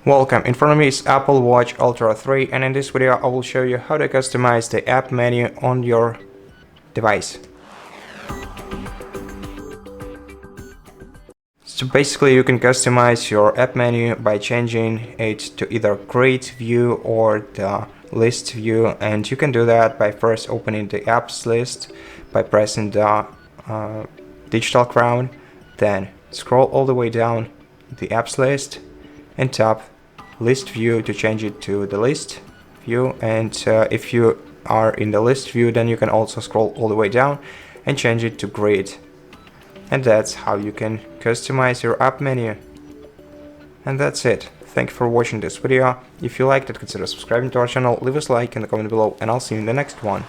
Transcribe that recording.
Welcome, in front of me is Apple Watch Ultra 3, and in this video I will show you how to customize the app menu on your device. So basically you can customize your app menu by changing it to either Create view or the list view, and you can do that by first opening the apps list by pressing the digital crown, then scroll all the way down the apps list and tap list view to change it to the list view, and if you are in the list view, then you can also scroll all the way down and change it to grid. And that's how you can customize your app menu. And that's it. Thank you for watching this video. If you liked it, consider subscribing to our channel, leave us a like in the comment below, and I'll see you in the next one.